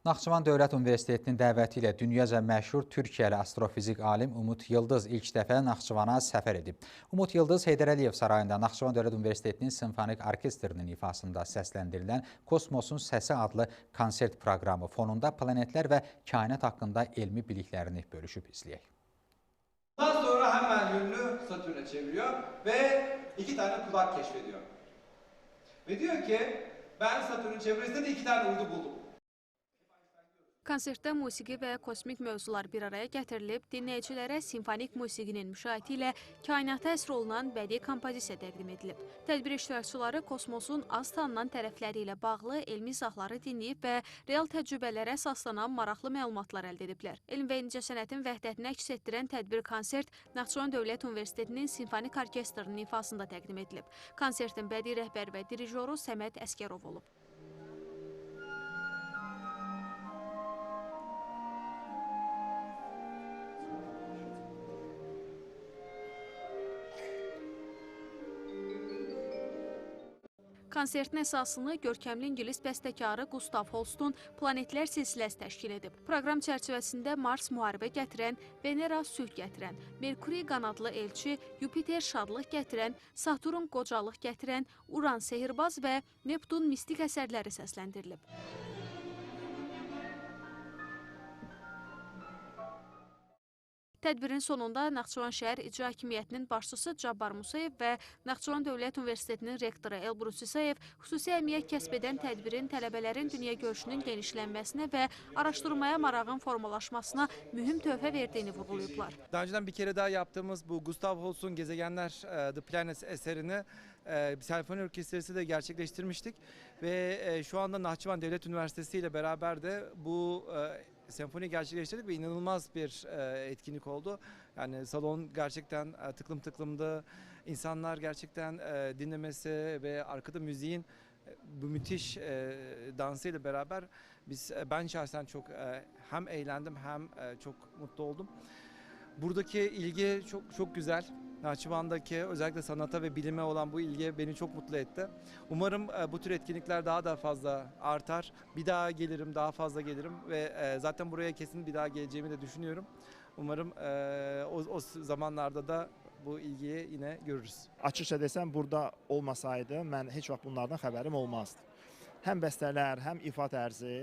Naxçıvan Dövlət Universitetinin dəvəti ilə dünyaca məşhur Türkiyəli astrofizik alim Umut Yıldız ilk dəfə Naxçıvana səfər edib. Umut Yıldız Heydər Əliyev sarayında Naxçıvan Dövlət Universitetinin simfonik orkestrinin ifasında səsləndirilən Kosmosun Səsi adlı konsert proqramı fonunda planetlər və kainat haqqında elmi biliklərini bölüşüb izləyək. Ondan sonra hemen yönünü Satürn'e çeviriyor ve 2 tane kulak keşfediyor. Ve diyor ki ben Satürn'ün çevresinde de 2 tane uydu buldum. Konsertdə musiqi və kosmik mövzular bir araya gətirilib, dinləyicilərə simfonik musiqinin müşahidə ilə kainata əsr olunan bədii kompozisiya təqdim edilib. Tədbir iştirakçıları kosmosun az tanınan tərəfləri ilə bağlı elmi izahları dinləyib və real təcrübələrə əsaslanan maraqlı məlumatlar əldə ediblər. Elm və incəsənətin vəhdətini əks etdirən tədbir konsert Naxçıvan Dövlət Universitetinin simfonik orkestrinin ifasında təqdim edilib. Konsertin bədii rəhbər və dirijoru Səməd Əskərov olub. Konsertin əsasını görkəmli İngilis bəstəkarı Gustav Holstun Planetlər silsiləsi təşkil edib. Proqram çərçivəsində Mars müharibə gətirən, Venera sülh gətirən, Merkuri qanadlı elçi, Yupiter şadlıq gətirən, Saturn qocalıq gətirən, Uran sehirbaz və Neptun mistik əsərləri səsləndirilib. Tədbirin sonunda Naxçıvan şəhər İcra Hakimiyyətinin başçısı Cabbar Musayev və Naxçıvan Dövlət Universitetinin rektoru Elbrus İsayev xüsusi əhəmiyyət kəsb edən tədbirin tələbələrin dünya görüşünün genişlənməsinə və araşdırmaya marağın formalaşmasına mühüm töhfə verdiyini vurğulayıblar. Daha önceden bir kere daha yaptığımız bu Gustav Holst'un Gezegenler The Planets eserini senfoni orkestrası da gerçekleştirmiştik ve şu anda Naxçıvan Devlet Üniversitesi ile beraber de bu senfoni gerçekleştirdik ve inanılmaz bir etkinlik oldu. Yani salon gerçekten tıklım tıklımdı. İnsanlar gerçekten dinlemesi ve arkada müziğin bu müthiş dansıyla beraber ben şahsen çok hem eğlendim hem çok mutlu oldum. Buradaki ilgi çok güzel. Naxçıvan'daki özellikle sanata ve bilime olan bu ilgi beni çok mutlu etti. Umarım bu tür etkinlikler daha da fazla artar. Bir daha gelirim, daha fazla gelirim ve zaten buraya kesin bir daha geleceğimi de düşünüyorum. Umarım o zamanlarda da bu ilgiyi yine görürüz. Açıkça desem burada olmasaydı mən heç vaxt bunlardan xəbərim olmazdı. Həm bəstələr, həm ifa tərzi,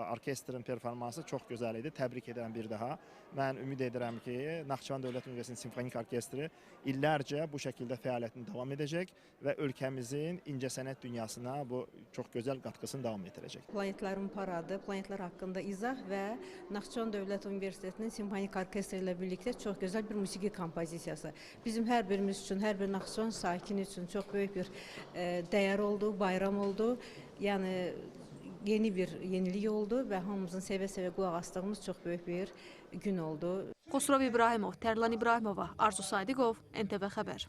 orkestrin performansı çox gözəl idi. Təbrik edirəm bir daha. Mən ümid edirəm ki, Naxçıvan Dövlət Universitetinin simfonik orkestri illərcə bu şəkildə fəaliyyətini davam edəcək və ölkəmizin incəsənət dünyasına bu çox gözəl qatqısını davam etdirəcək. Planetlərin paradı, planetlər haqqında izah və Naxçıvan Dövlət Universitetinin simfonik orkestri ilə birlikdə çox gözəl bir musiqi kompozisiyası. Bizim hər birimiz üçün, hər bir Naxçıvan sakini üçün çox böyük bir dəyər oldu, bayram oldu. Yəni yeni bir yenilik oldu və hamımızın sevə-sevə qulaq asdığımız çox böyük bir gün oldu. Xosrov İbrahimov, Tərlan İbrahimova, Arzu Sadiqov, NTV Xəbər.